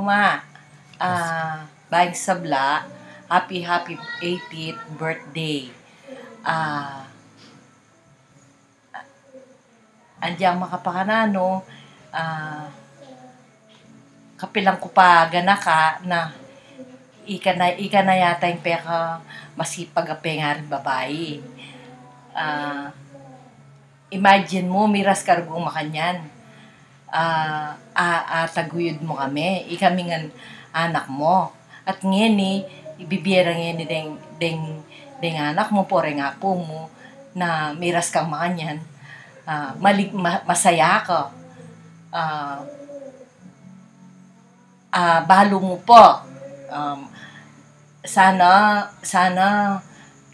ma, bang sabla, happy 80th birthday. Andiyan makapakanano, kapilang ko pa ganaka na ika na yata yung peka masipag ape nga rin babae. Imagine mo, miras karugong makanyan. Taguyod mo kami. Ikami nga anak mo. At ngayon ibibiyera ngayon deng anak mo, pore nga po mo, na miras kang makanyan. Masaya ka. Balo mo po. Sana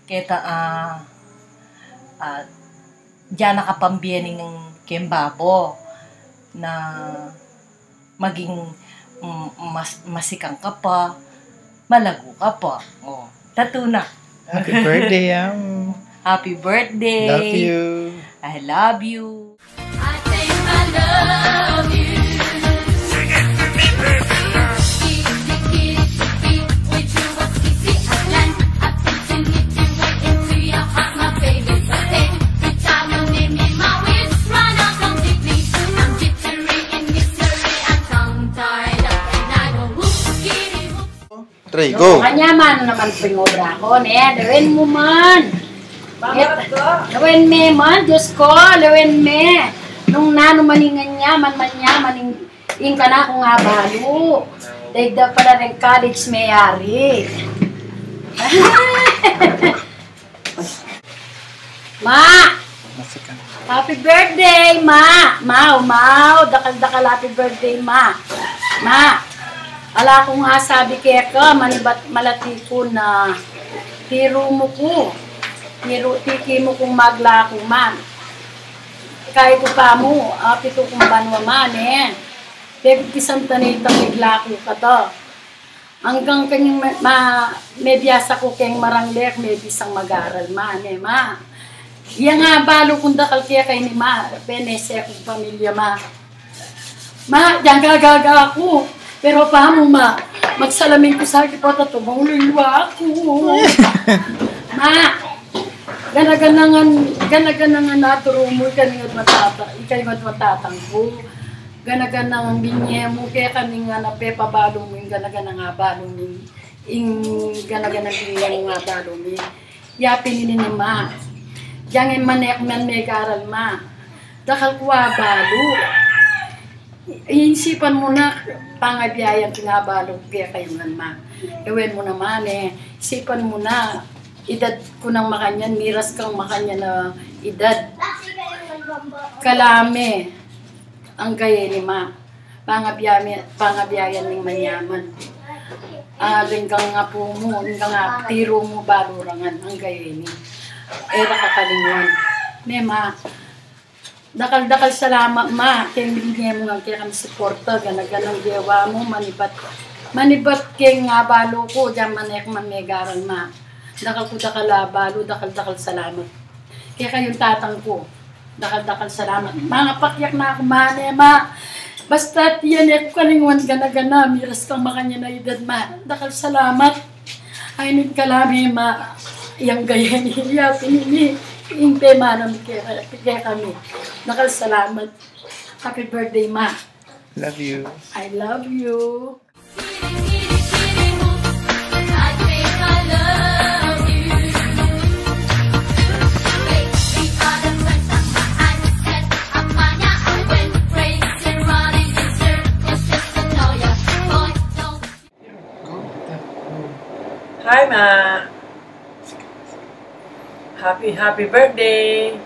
kita diyan nakapambiyaning ng kembabo na maging masikang ka pa, malago ka pa. Oh, tato na. Happy birthday, Happy birthday. Love you. I love you. I think I love you. Sing it to me, baby. Three, go. Kanya man naman pingobra ko, lawin mo man. Lawin me man, Diyos ko, lawin me. Nung nano maningan niya, maning ka na akong abalo. Daigdag pala ng college mayari. Ma! Happy birthday, ma! Mau, dakal happy birthday, ma. Ma! Ala ko nga sabi kaya ka, malati ko na tiro mo ko. Tiki mo kong magla ko man. Kahit ko pa mo, pito kong banwa man Pero pisang tanitang bigla ko ka to. Hanggang kanyang may biyasa ko kayong maranglek, may bisang mag-aral man ma. Iya nga balo kong dakal kaya kay ni ma, penese akong pamilya ma. Ma, diyan gagaga ako. Pero pa mo ma, magsalamin ko sa akin po at tumulilwa ako. Ma, ganaganangan naturo mo, ikay matatang ko. Ganaganangan binye mo, kaya kani nga napepabalong mo, yung ganaganang nga balong mo, yung ganaganang binye nga balong mo. Yapin ni ma, diyan manek man may karal ma, dakal kuwa balo. Iisipan mo na, pangabiyayan pinabalo kaya kayo naman. Gawin mo naman isipan mo na, edad ko ng makanyan, miras kang makanyan na edad. Kalame, ang gaya ni ma, pangabiyayan ng manyaman. Ringkang nga po mo, ringkang nga tiro mo balurangan, ang gaya ni. Era kakalingon. Ma, dakal salamat ma, kaya binigyan mo nga kaya kami suporta, ganaganang diyawa mo, manibat kaya nga balo ko, dyan manek mamegaran ma. Dakal ko balo, dakal salamat. Kaya kayong tatang ko, dakal salamat. Mga pakyak na ako ma. Basta yan ako kalinguan ganagana, miras kang makanya na edad ma. Dakal salamat. Ay kalami ma, yang gaya niya, pinili. Impe manam kaya kami. Nakal salamat. Happy birthday, ma. Love you. I love you. I think I love you. We are the friends of my eyes set. Amanya, I went crazy running in circles just to know ya. Boy, don't. Hi, ma. Happy birthday!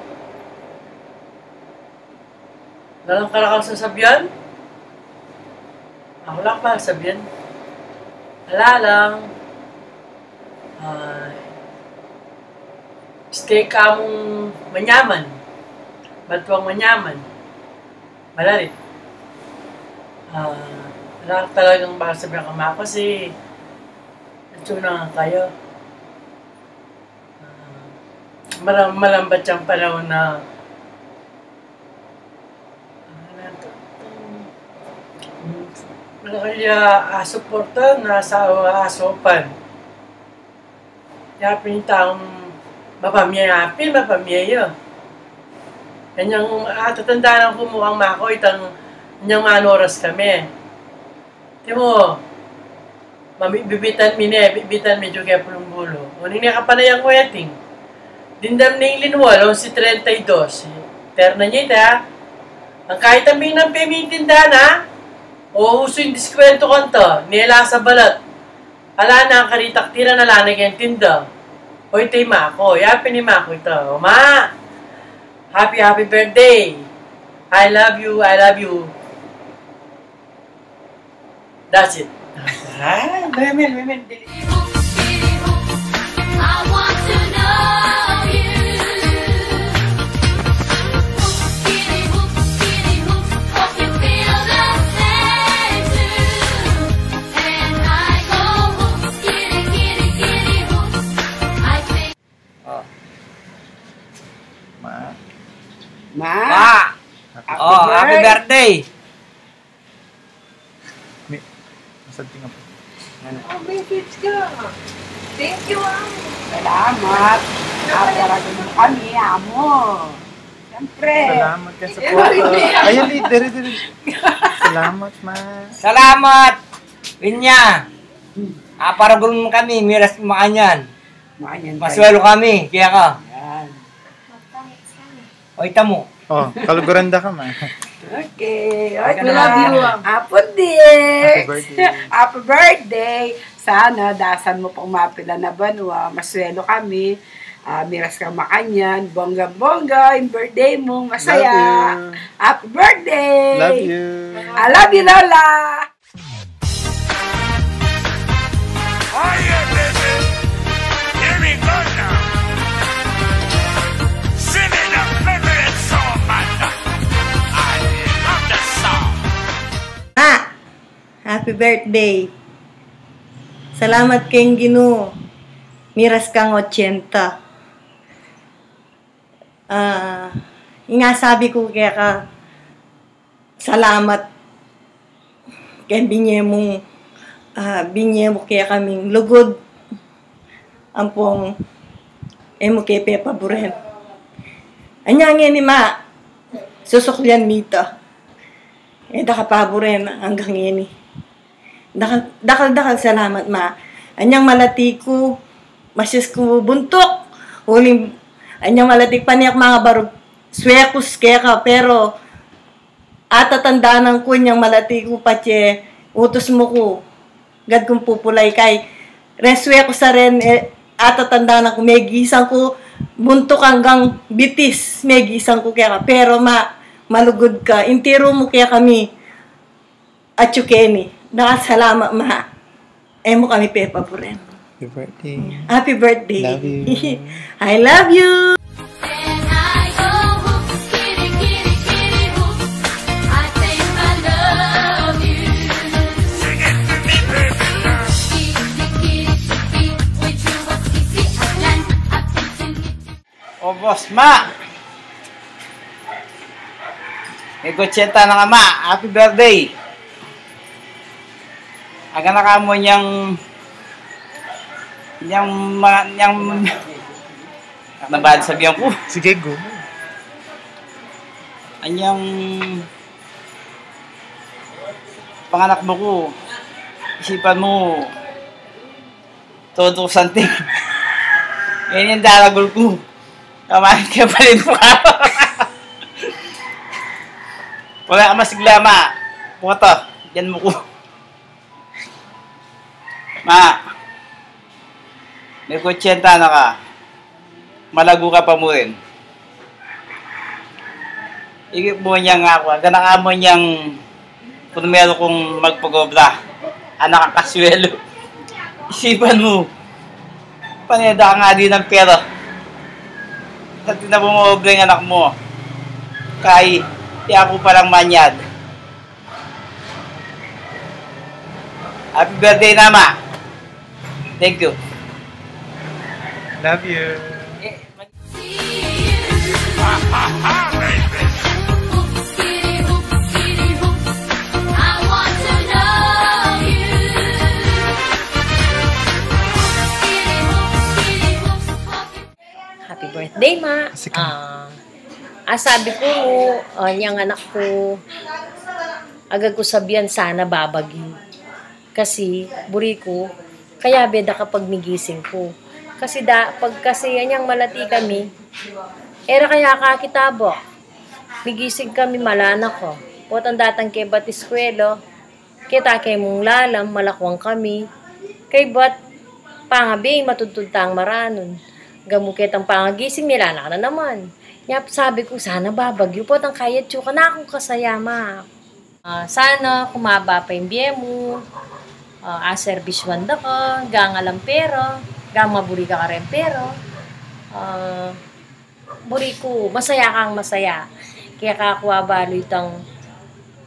Nalang ka sa sabyan? Ako lang pa, sabyan. Wala lang. Stay ka mong manyaman. Batuang manyaman. Malalit. Wala talagang baka sabihan ka ma kasi natsuna nga kayo. Malambat siyang panahon na Kaya suporta na sa asopan. Kaya pinitang mapamiyapin, mapamiyayo. Kanyang tatandaan ko mukhang mako itang kanyang manoras kami. Di mo, bibitan medyo kaya pulong bulo. Uning nakapanayang wedding. Dindam na yung linwal, si 32. Terna niya ita. Ang kahit ang binang pimitindahan ha, o uso yung diskwento kanto, nila sa balat. Ala na ang karitak-tira na lanag yung tinda. O ito'y Mako, yapin ni Mako ito. O ma, happy birthday. I love you, I love you. That's it. Women. I want to know you. Hope you feel the same too. And I go kitty, hoop. I think. Ma. Happy birthday! Something up. Salamat. Naparagan mo kami, amo. Siyempre. Salamat ka sa photo. Ayun, dire. Salamat, ma. Salamat! Winya! Aparagon mo kami, miras makanyan. Maswelo kami, kaya ka. Yan. O, ita mo. Oh, kaluguranda ka, ma. Okay. Okay We na. love you. Apo Happy Dix. birthday. Happy birthday. Sana dasan mo pang mapila na banwa. Maswelo kami. Miras ka makanyan. Bongga-bongga. Yung birthday mo. Masaya. Love you. Happy birthday. Love you. I love you, Lola. Oh yeah, baby. Here we go now. Sing me the favorite song, man. I love the song. Happy birthday. Salamat kayong Ginoo. Miras kang 80. Nga sabi ko kaya ka, salamat kaya binye mo kaya kaming lugod. Ampong mo kaya pepaboren. Anya nga ni ma, susuklian mita. Daka paboren hanggang ini. Dakal salamat ma. Anyang malati ko, masis ko buntok. Huling, anyang malatik pa niyak mga barog. Swekos kaya ka, pero atatandaan ang kunyang malati ko patye, utos mo ko. Gad kong pupulay kay reswe ko sa rin, atatandaan ako, may gisang ko, buntok hanggang bitis, may gisang ko kaya ka. Pero malugod ka, intiro mo kaya kami, at yukeni. Nakasalamat ma. Mo kami pepa po rin. Happy birthday. Happy birthday. Love you. I love you. And I go hoop, kitty, hoop. I think I love you. Sing it to me, baby love. Kitty, with you was easy as land. I've been singing. O, boss, ma! May kutsenta na nga, ma. Happy birthday! Aga na ka mo niyang nabad sabihan ko. Sige, go. Anyang panganak mo ko. Isipan mo todo something. Yan yung daragol ko. Kamahin ka pa rin mo ka. Wala ka masigla, ma. Puto, yan mo ko. Ma, may 80 na ka. Malago ka pa mo rin. Igip mo niya nga ako. Gana ka mo niyang kung meron kong magpagobra. Anak ka kaswelo. Isipan mo. Paneda ka nga din ng pera. Sa tinabumobre ng anak mo. Kay, di ako palang manyad. Happy birthday na, ma. Thank you. Love you. Ha ha ha, baby. Hoop, kitty, hoop. I want to know Musical. Sabi ko, niyang anak ko, agad ko sabihan, sana babagyo. Kasi, buri ko, kaya beda kapag migising ko. Kasi pag kasi yan malati kami, era kaya kakitabo. Migising kami malana ko. Potang datang kay Batiskwelo, kita kay mong lalam, malakwang kami. Kay bat, pangabi, matutuntang maranon. Gamukit ang pangagising nila na naman. Yap, sabi ko, sana babagyo po ang kayat tsuka na akong kasayama. Sana kumaba pa yung biye mo, service wanda ka, gangalang pero, maburi ka ka rin pero, buri ko, masaya kang masaya. Kaya kakuha balo itang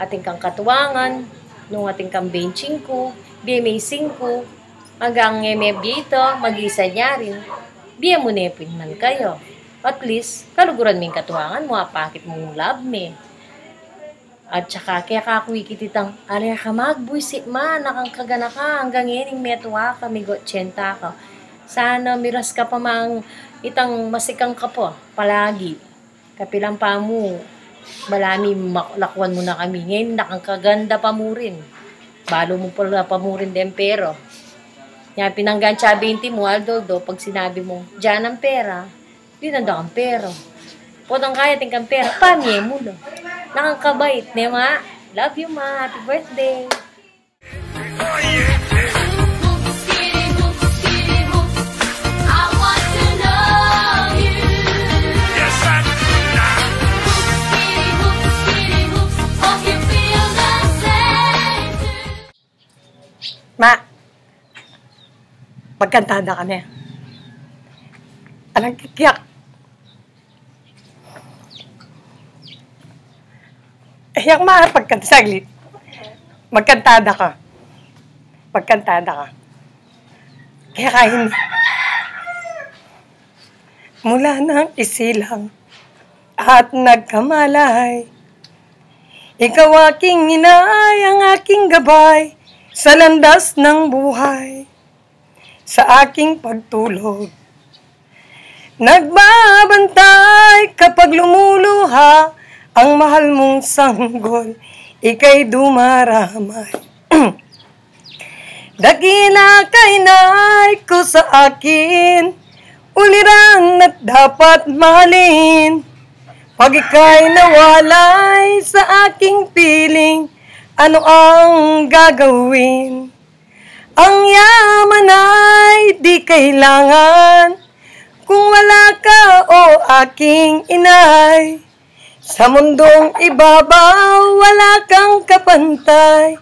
ating kang katuwangan, nung ating kang benching ko, BMACing ko, hanggang dito, mag-isa niya rin, biya mo nepin man kayo. At least, kaluguran mo yung katuwangan mo, apakit mong love me. At saka, kaya kakuwikit itang, alaya ka magbuisit man, nakang kagana ka, hanggang yening metuwa ka, migot tsenta ka. Sana miras ka pa mang itang masikang ka po, palagi. Kapilang pa mo, malami lakwan mo na kami. Ngayon, nakang kaganda pa mo rin. Balo mo pala pa mo rin din pero. Yan, pinanggan siya 20 mo, Aldo, pag sinabi mo, dyan ang pera, di nanda kang pera. Potang kaya ting kang pera, pamye mo lo. Nakangkabait, ne ma? Love you ma, happy birthday. Oh, yeah. Skitty whoop, skitty whoop. I want to know you. Yes, I do now. Skitty whoop, skitty whoop. Hope you feel the same too. Ma, magkantada kami. Alang kikiyak. Yang pagkanta, saglit. Magkantada ka. Pagkantada ka. Kaya kain. Mula nang isilang at nagkamalay, ikaw aking inay, ang aking gabay, sa landas ng buhay, sa aking pagtulog. Nagbabantay kapag lumuluha ang mahal mong sanggol, ika'y dumaramay. Dakila kay nay ko sa akin, uliran at dapat mahalin. Pag ika'y nawalay sa aking piling, ano ang gagawin? Ang yaman ay di kailangan, kung wala ka o aking inay. Sa mundong ibabaw, wala kang kapantay,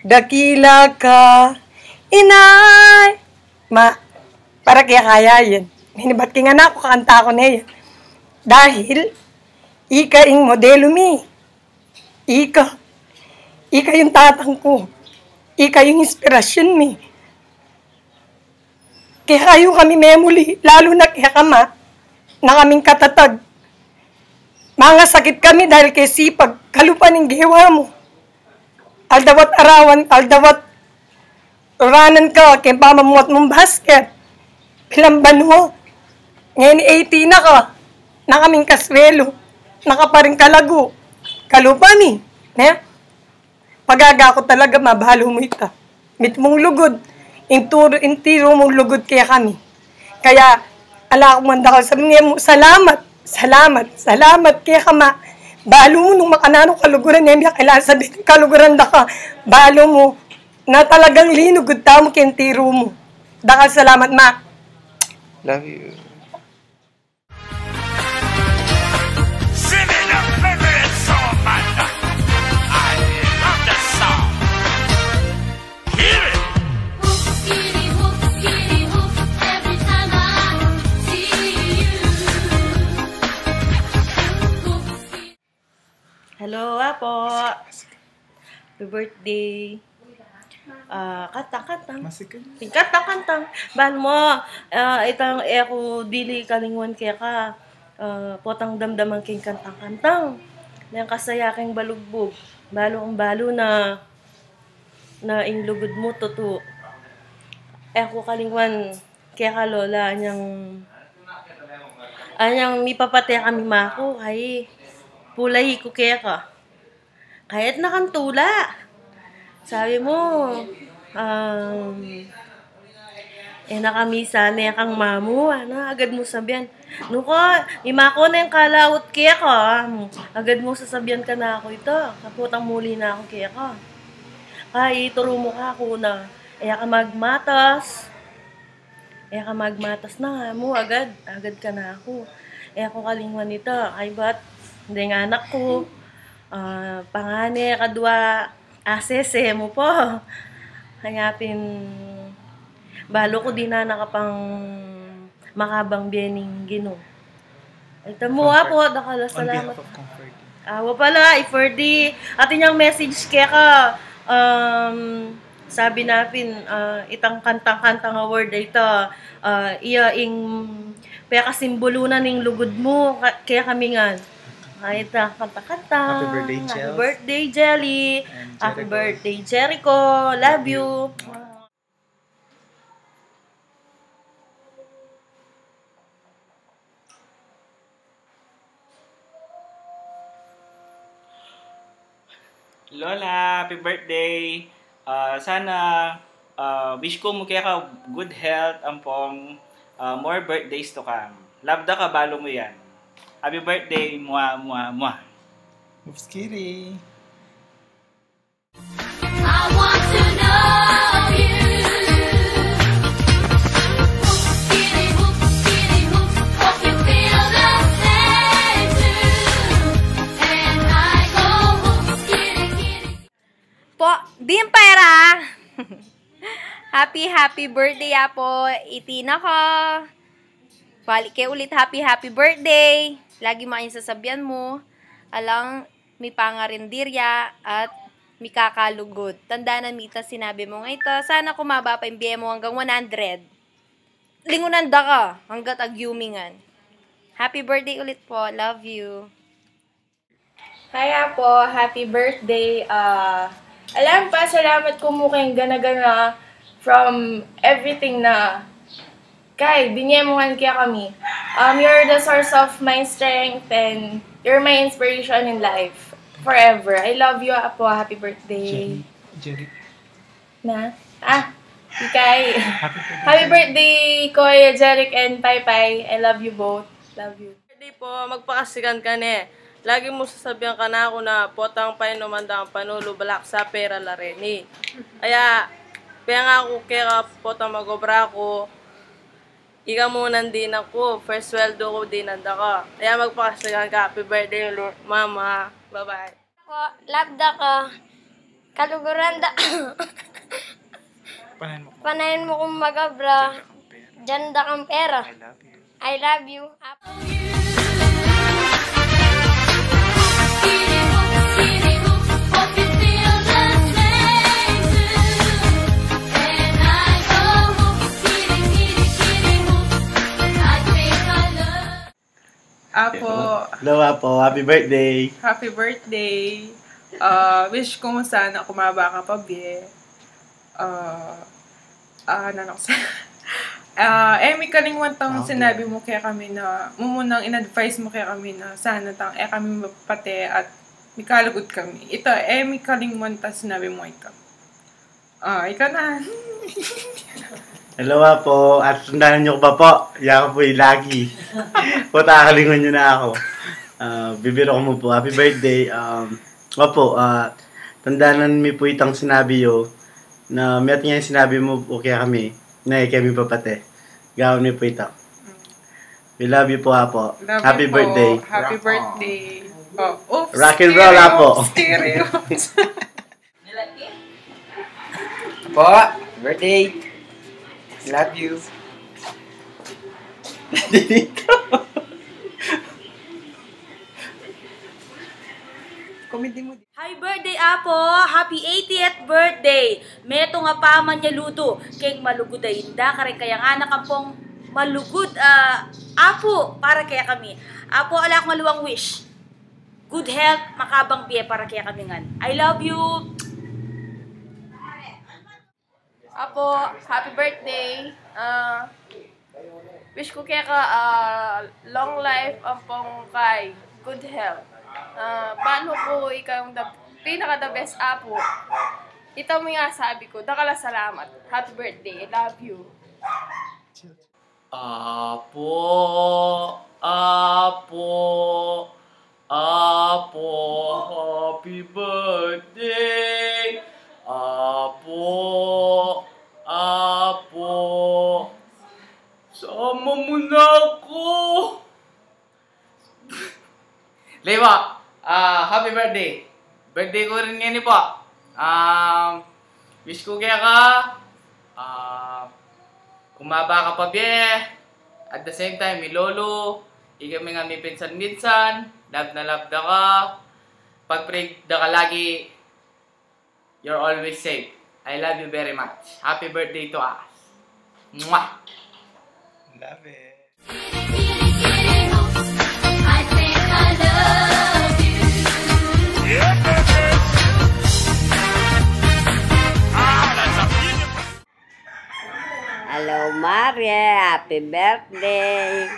dakila ka, inay. Ma, para kaya kaya yan. Hinibat ki nga na ako, kakanta ko na yan. Dahil, ika ing modelo mi. Ika yung tatang ko. Ika yung inspirasyon mi. Kaya kayo kami memuli, lalo na kaya kama, na kaming katatag. Mga sakit kami dahil kay sipag, kalupan ng giwa mo. Aldawat arawan, aldawat uranan ka, kay pamamuat mong basket. Pilamban mo. Ngayon 18 na ka, na kaming kaswelo, nakaparing kalago. Kalupan ni. Pagaga ko talaga, mabalo mo ita. Mit mong lugod, intiro mong lugod kaya kami. Kaya, ala ko manda ka, sabi niya mo, salamat. Salamat kaya kama. Balo mo nung makanano kaluguran niya, kailangan sabihin kaluguran da ka. Balo mo na talagang linugod tamo kentiro mo. Dakal salamat, ma. Love you. Singing a favorite song, man. I love that song. Hear it. Whoop, skitty whoop, skitty whoop. Every time I see you. Whoop, skitty. Hello, Apo. Happy birthday. Kantang. Musical. Kantang. Ban mo, itang eko dili kalingwan kaya ka. Potang damdaman king kantang. Nang kasaya king balugbog. Balo na inlugod mo tuto. Eko kalingwan kaya ka lola niyang Anyang mipapate kami mako, kay pulay ko kaya ka. Kahit nakantula. Sabi mo, nakamisa na kang mamu, agad mo sabihan. Nuko, imako na yung kalawot kaya ka. Agad mo sasabihan ka na ako ito. Kaputang muli na ako kaya ka. Kaya ituro mo ka ako na, ka magmatas. Ka magmatas na nga mo, agad ka na ako. Ako kalingwan ito, ay ba't hindi nga anak ko. Pangane, kadwa, asese mo po. Hangapin, balo ko din na nakapang makabang biyaning gino. Ito mo po, dakala, salamat. Awa pala, i-40. Atin yung message kaya ka, sabi natin, itang kantang-kantang award ito, iya ing kaya kasimbolo na ning lugod mo, kaya kami nga, kahit kanta-kanta. Happy birthday, Chels. Happy birthday, Jelly. Happy birthday, Jericho. Love you. Lola, happy birthday. Sana wish ko mo kaya ka good health ampong more birthdays to come. Love da ka balo mo yan. Happy birthday, mua mua mua. Oops, kitty. I want to know you. Whoop, skitty, whoop. Hope you feel the same too. And I go whoop, skitty. Po, Bimpera! Happy birthday po. Itina ko. Balik kayo ulit happy birthday. Lagi mo kayong sasabihan mo. Alang, may pangarindirya at may kakalugod. Tanda na Mita, sinabi mo nga ito. Sana kumaba pa yung biye mo hanggang 100. Lingunan da ka hanggat agyumingan. Happy birthday ulit po. Love you. Kaya po, happy birthday. Alam pa, salamat ko mo kayong gana-gana from everything na kay, binyemungan kaya kami. You're the source of my strength and you're my inspiration in life. Forever. I love you, Apo. Happy birthday. Jerry. Na? Ikay. Happy birthday, Koy, Jeric, and Pai Pai. I love you both. Love you. Birthday po, magpakasigan ka ne. Lagi mo sasabihan ka na ako na potang painumanda ang panulo balak sa pera lareni. Kaya nga ako kaya potang magobra ko. Ika muna din ako. First sweldo ko din nanda ka. Kaya magpakasigan ka. Happy birthday, Mama. Bye-bye. Labda ka. Kaluguran da. Panahin mo kung magabra. Diyan da kang pera. I love you. Skitty, whoop. Hope you feel the same too. And I go whoop, skitty, whoop. I think I love. Apo, Hello, Apo. Happy birthday. happy birthday. Wish ko mo sana kumaba ka pa, Bie. May kalingwan tang sinabi mo kaya kami na, munang in-advise mo kaya kami na sana tang kami mapate at may kalugod kami. Ito, may kalingwan tang sinabi mo ikaw. Ikaw na. Hello, Apo. At sundanan niyo ko ba po? Yaka po lagi. Po, takakalingon niyo na ako. Bibiro ko mo po. Happy birthday. Opo, tandanan mi po itang sinabi yo na mayat nga yung sinabi mo okay kami na kami papate. Gawin mi po ito. We love you po, Apo. Love Happy you po. birthday. Happy birthday. Oops, Rock and roll, Apo. Stereo. Po, birthday. Love you. Happy birthday, Apo! Happy 80th birthday! Meto nga paman niya luto. Keng malugod ay inda, kare kaya nga nakampong malugod, Apo, para kaya kami. Apo, ala akong maluwang wish. Good health, makabang biye para kaya kami ngan. I love you! Apo, happy birthday. wish ko kaya ka long life ang pong kay good health. Paano ko ikaw pinaka the best apo. Ito mo nga sabi ko, dakala salamat. Happy birthday, I love you. Apo, happy birthday. Apo, sama mo na ako. Lewa, happy birthday. Birthday ko rin ngayon po. Wish ko kaya ka, kumaba ka pa biye. At the same time, mi lolo, ikami nga mi pinsan-minsan, love na ka. Pag-pray da ka lagi, you're always safe. I love you very much. Happy birthday to us. Mwah! Love it. I think I love you. Hello, Maria. Happy birthday.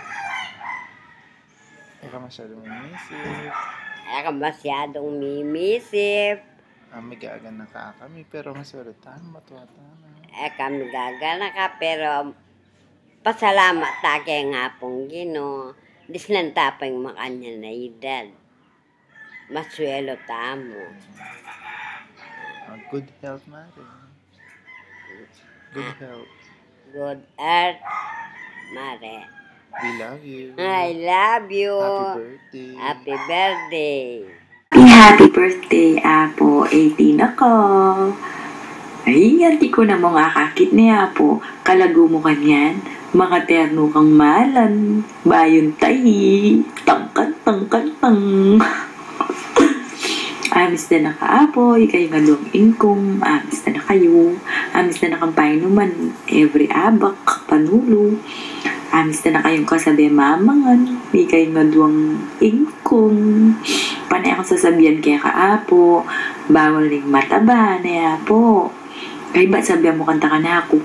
Eka masyadong mimisip. Eka masyadong mimisip. May gagana ka kami, pero masulatan, matuwatan. Eka gagana ka, pero pasalamat tayo nga pong Gino. Disnanta pa yung makanya na edad. Maswelo tamo. Good health, Maria. Good health. Good earth, Mare. We love you. I love you. Happy birthday. Happy birthday. Happy birthday, Apo. 18 ako. Ay, anti ko na mga kakit ni Apo. Kalago mo kanyan. Makaterno kang malan. Bayon tayi. Tangkan. Amis na na ka, Apo. Ikay nga doong ingkong. Amis na na kayo. Amis na na kang painuman. Every abak, panulo. Amis na na kayong kasabi mamangan. Ikay nga doong ingkong. Panay akong sasabihan kaya ka, Apo. Bawal ring mataba na, Apo. Kaya ba't sabihan mo kanta ka na ako?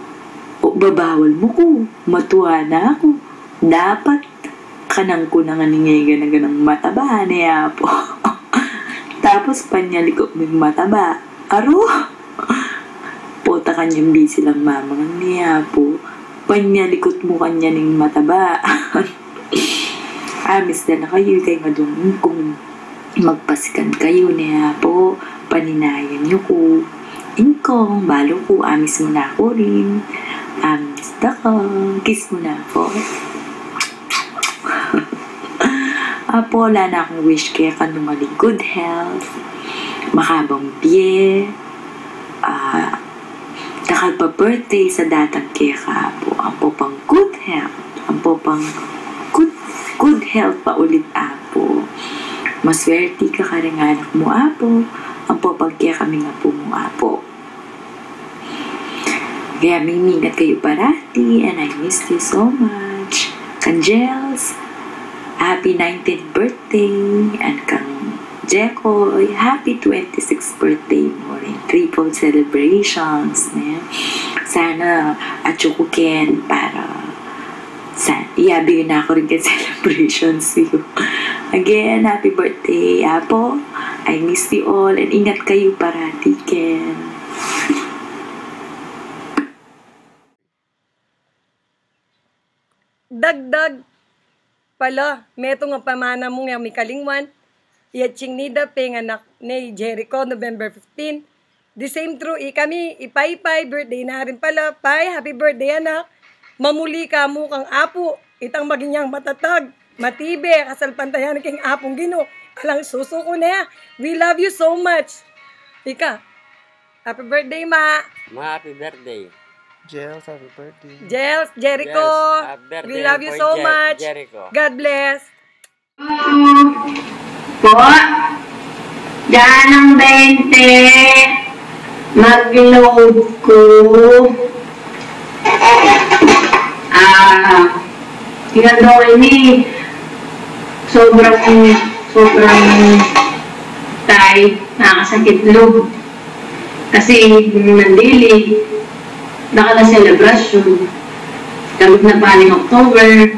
O babawal mo ko. Matuwa na ako. Dapat kanang ko na nga ningay ganang mataba na, Apo. Tapos panyalikot mo yung mataba. Aro! Puta kanyang busy lang mamangan niya po. Panyalikot mo kanya ng mataba. Amis na kayo. Kaya nga doon kung magpasikan kayo niya po. Paninayan nyo ko. Ingkong, balo ko. Amis mo na ako rin. Amis na ka. Kiss mo na ako. Apo, wala na akong wish kaya ka numaling good health, makabang biye, takal pa birthday sa datang kaya ka, Apo. Apo pang good health, Apo pang good health pa ulit, Apo. Maswerte ka ka rin anak mo, Apo. Apo pang kaya kami nga po mo, Apo. Kaya mimingat kayo parati and I miss you so much. Kanjels, happy 19th birthday, and kang Jekoy, happy 26th birthday mo rin. Triple celebrations. Sana atsukukin para iabi na ako rin kay celebrations you. Again, happy birthday, Apo. I miss you all and ingat kayo parati, Ken. Dagdag pala, meto nga pamana mo nga may kalingwan, yatsing nida penganak ni Jericho, November 15. The same true, kami, ipay-pay, birthday na rin pala, pay, happy birthday anak. Mamuli ka mo kang Apo, itang maginyang matatag, matibe, kasalpantayan king Apong Gino. Alang susuko na, we love you so much. Ika, happy birthday, Ma. Happy birthday. Jels, happy birthday. Jels, Jericho, we love you so much. Jericho. God bless. Po, dyan ang 20, mag-load ko. Ginagawa ini, sobrang tay, nakakasakit load. Kasi nandili, nakala-celebration. Kalog na paling October,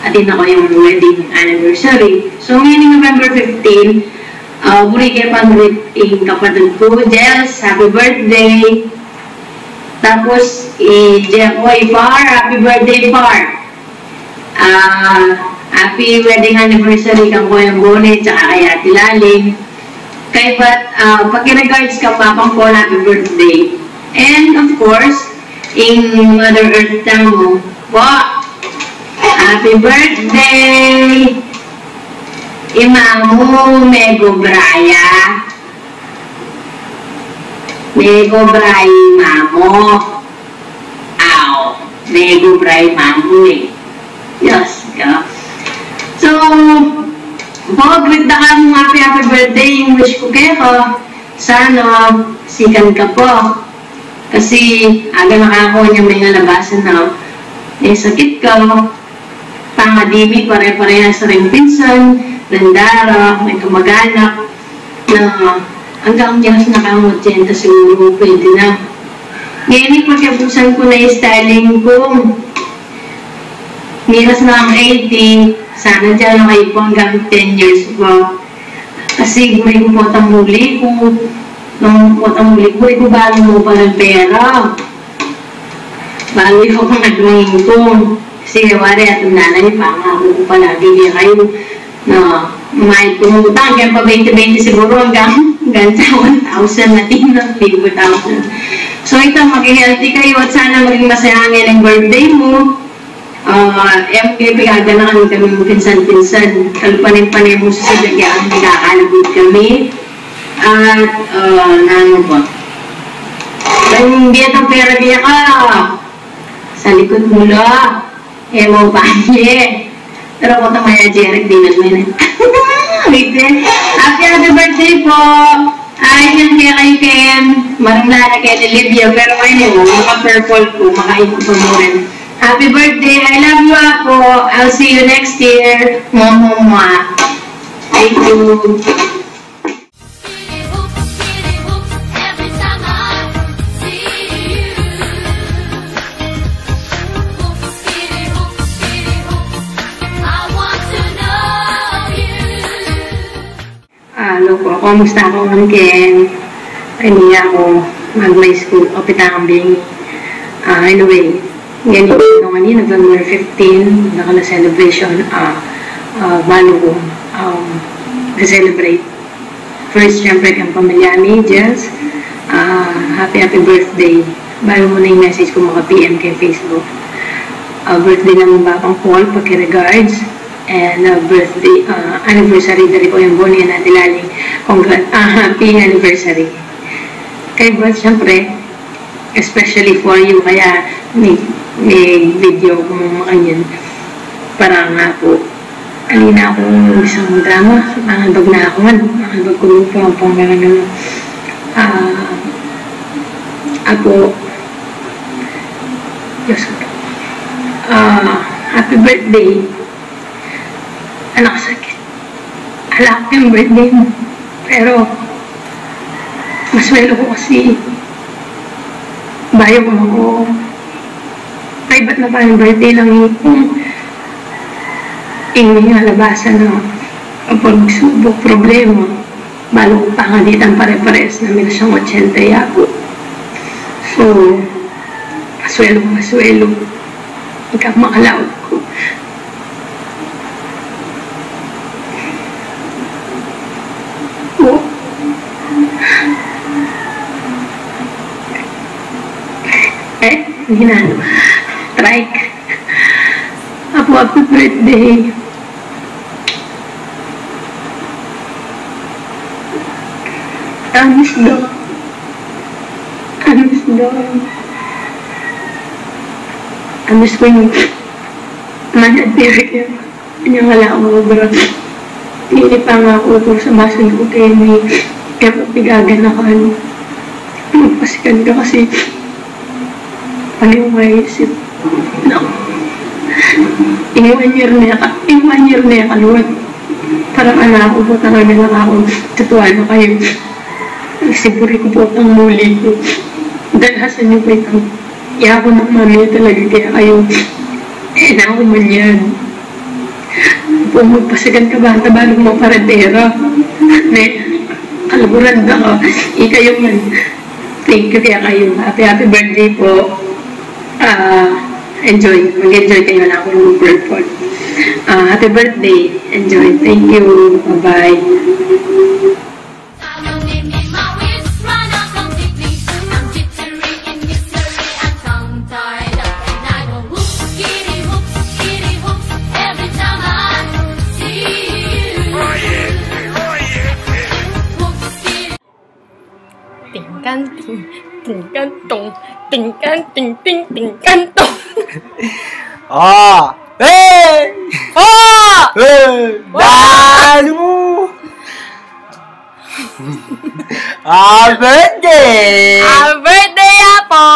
atin ako yung wedding anniversary. So, ngayon November 15, muli kayo pang-greet yung kapatid ko, Jels, happy birthday! Tapos, Jepoy Far, happy birthday Far! Happy wedding anniversary kang Kuya Bonnie, tsaka kay Ate Laling. Kay Pat, pag-regards ka Papang Paul, happy birthday! And of course, in Mother Earth Tango, happy birthday! Imamu Mego Braya. Mego Bray Mamo. Aw. Mego Bray Mamo eh. Yes, ka. So, greet na ka mong happy birthday. Yung wish ko kayo. Sana, sikan ka po. Kasi, aga nakakuha niya may nalabasan na may sakit ka. Pangadimi, pare-parehas sa rin pinsan, landara, may kamag-anak, na hanggang diyas nakamutyenta siguro pwede na. Ngayon, pagkapusan ko na yung styling ko. Miras na ang 80, sana dyan na kayo po hanggang 10 years po. Kasi guri ko po ang muli ko. Nung po ang muli ko, balo mo pa ng pera. Balo ko pang adwangin ko. Kasi wari at nanay, pangako ko palagi niya kayo na may tumutang, kaya pa 20-20 siguro hanggang 1,000 na tinang 5,000. So ito, maging healthy kayo at sana maging masayangin ang birthday mo. Pigaga na kami pinsan-pinsan. Kalupanin-panin mo sa sadyaan, nagkakalabot kami. At, ano ba? Kung hindi itong pera kaya ka, sa likod mo lang. Mo pa niya. Pero kung tamaya Jeric, di naman. Happy birthday po! Ay, yan kaya kayo Ken. Marunala kaya ni Livia. Pero ngayon, maka-purple po, makain ko mo rin. Happy birthday! I love you po! I'll see you next year. Mwah. Thank you. Ako, kamusta ako ng Ken? Ay, niya ako mag-my school, kapitambing. Anyway, yan yung kanina, November 15, nakala-celebration, balo ko, celebrate. First, syempre, kang pamilya ni Jess, happy birthday. Balo mo na yung message ko, maka-PM kay Facebook. Birthday ng Babang Paul, pagki-regards. And birthday, anniversary dari ko yung Bonnie na Dilaling. Happy anniversary. Kaya ba, syempre, especially for you, kaya may video kung makanyan. Para nga po, alina akong isang drama, mangalbag na ako man. Mangalbag ko yung pang gano'n. Ako, Diyos ko. Happy birthday. Anak sakit. Alak yung birthday mo. Pero, maswelo ko kasi bayo ko ako. Ay, ba't na parang birthday lang yung ingin nga labasan na pagsubok, problema. Balo ko pangalitan pare-pares na may siyang 80 yabo. So, maswelo. Ikaw makalawag ko. Hinano, trike. Happy birthday. Amis daw. Amis ko yung manatiri kaya. Kanyang wala akong mabarang. Hindi pa nga ako sa basan ko kaya may kaya papigagan ako magpasikan ka kasi paling maisip na in 1 year na kaluwag parang anak ko po talaga na ako tatuwa na kayo siguro ko po ang muli ko dalasan niyo po itong Yako ng mami talaga kaya kayo. Na ako man yan. Magpasagan ka ba? Tabalong mo paratera. Ne, kalaburan na ka. Ikayo man. Thank you kaya kayo. Happy birthday po. Enjoy. Mag-enjoy kayo na ako ng birthday. Happy birthday. Enjoy. Thank you. Bye-bye. Tingkantong, tingkantong, tingkanting, tingkantong. Oh! Hey! Oh! Hey! Dano! Birthday! Birthday po!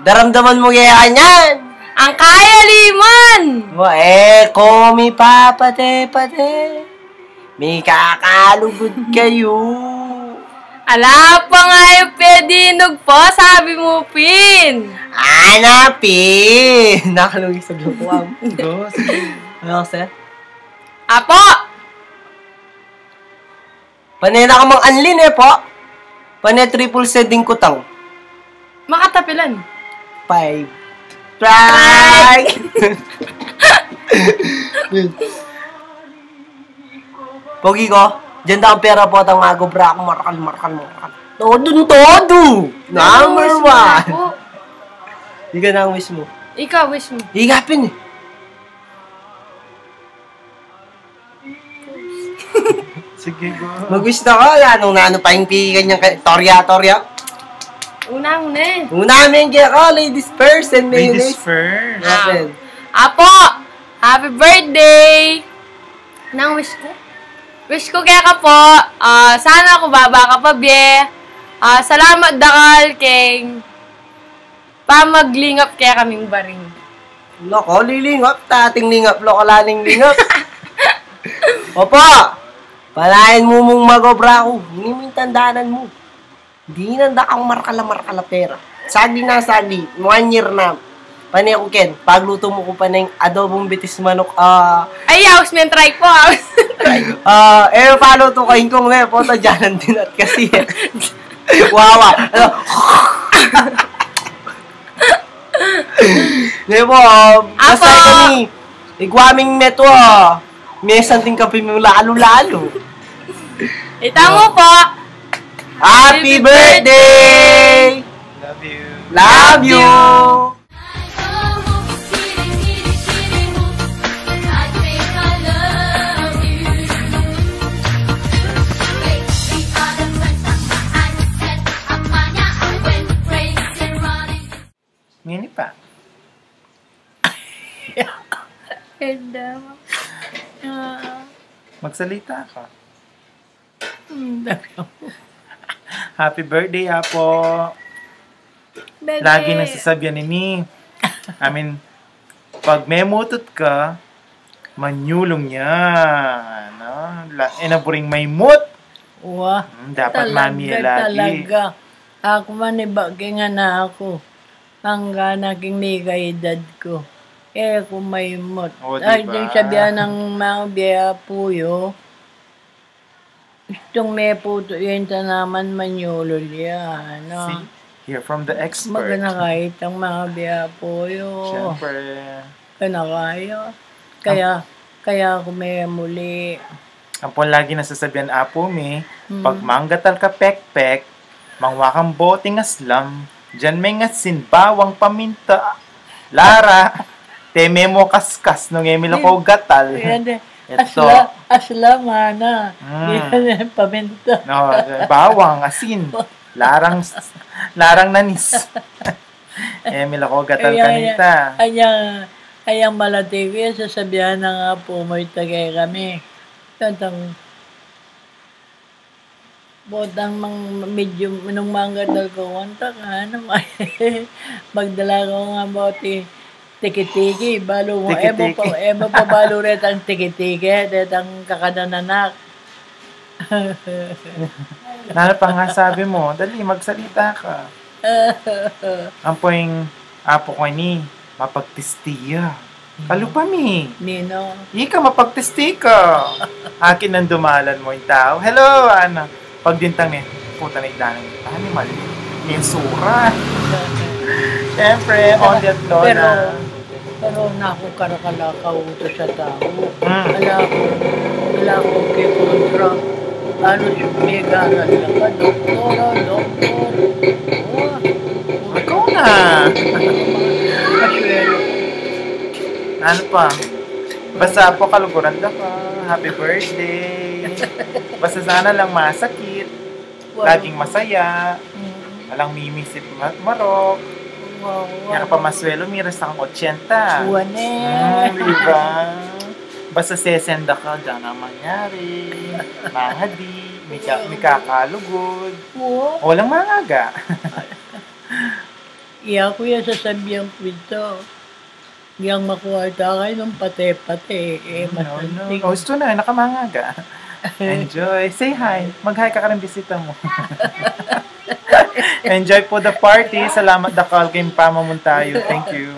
Daramdaman mo kaya yan? Ang kaya liman! Komi pate. May kakalugod kayo. Ala pa nga yung pedinog po, sabi mo, Pin. Hanapin! Nakalugig sa glupuan. Go, sige. Ano kasi? Apo! Panay na ka mang anlin po. Panay triple setting kutang. Makatapilan. 5. Try! Pogi ko, dyan daw ang pera po at ang agobra ako markal. Todo! Number 1! Hindi ka na ang wish mo. Ikaw, wish mo. Higapin eh. Sige, go. Mag-wish na ka. Anong naano pa yung pigan niyang Torya. Una. Unamin kaya ka, ladies first and Ladies mayonnaise. first. Apo! Happy birthday! Anong wish ko? Wish ko kaya ka po, sana ako baba ka pa, bie. Salamat dakal kay pamaglingap kaya kaming baring. Loko, lilingap. Tating lingap, loko laning lingap. Opo! Palayan mo mong magobra ko. Hindi mo yung tandaanan mo. Hindi nanda kang markala pera. Sagdi. 1 year na. Panay ako, Ken. Pagluto mo ko pa na yung adobong bitis manok. Ay, house men try po, house. Follow to kain kong na. Pota dyanan din at kasi. Wawa. Nebo, basta kami. Igwaming neto, mesan ting kapi mo lalo. Itamo po. Happy birthday! Love you! Ngini pa. Magsalita ka. Happy birthday, Apo. Lagi nasasabihan ni pag may mutot ka, manyulong yan. No? Enaburing may mut. Wah, dapat mami lagi. Talaga. Ako man ibagay nga na ako. Hanggang naging mega edad ko. Eh, kung may mot. Dahil din sabihan ng mga biya puyo, itong may puto yun sa naman manyulol yan. No? See? Hear from the expert. Magana kahit ang mga biya puyo. Siyempre. Kaya ako may muli. Ang po lagi nasasabihan, Apo, pag manggatal ka pek-pek, mangwakang boting aslam, dyan may ngasin, bawang paminta, Lara, teme mo kaskas nung emil ako gatal. Asla mana. Yan paminta. No, bawang, asin, larang nanis. Emil ako gatal kanita. Ayang malatigay, sasabihan na nga po, may tagay kami. Tantang botang medyo nung manggadal ko konta ka naman. Magdala ko nga boti tiki-tiki balo mo emo pa balo ret ang tiki-tiki ret ang kakadananak. Nana pa nga sabi mo, dali magsalita ka. Ang poing Apo ko ni, mapagtistiya. Kalupa mi. Nino. Ika, mapagtisti ka. Akin ang dumalan mo yung tao. Hello, ano. Pagdintang eh, puta na idanan. Ano, mali. Yung sura. Siyempre, on that low na. Pero naku karakalakaw to sa tao. Wala ko kay kontra. Ano siya may garal na ka, doktora. Ikaw na. Kaswelo. Ano pa? Basta po kaluguran ka. Happy birthday. Basta sana lang masakit. Laging masaya. Walang mimisip marok. Kaya ka pa maswelo, miras kang 80. Diba? Basta sesenda ka, dyan ang mangyari. Mahadi, may kakalugod. Walang mangaga. Iya ko yan sasabihan ko ito. Yang makuha tayo ng pate-pate. Masanting. Gusto na, nakamangaga. Enjoy. Say hi. Mag-hi ka ng bisita mo. Enjoy po the party. Salamat dakal kay Pamamon tayo. Thank you.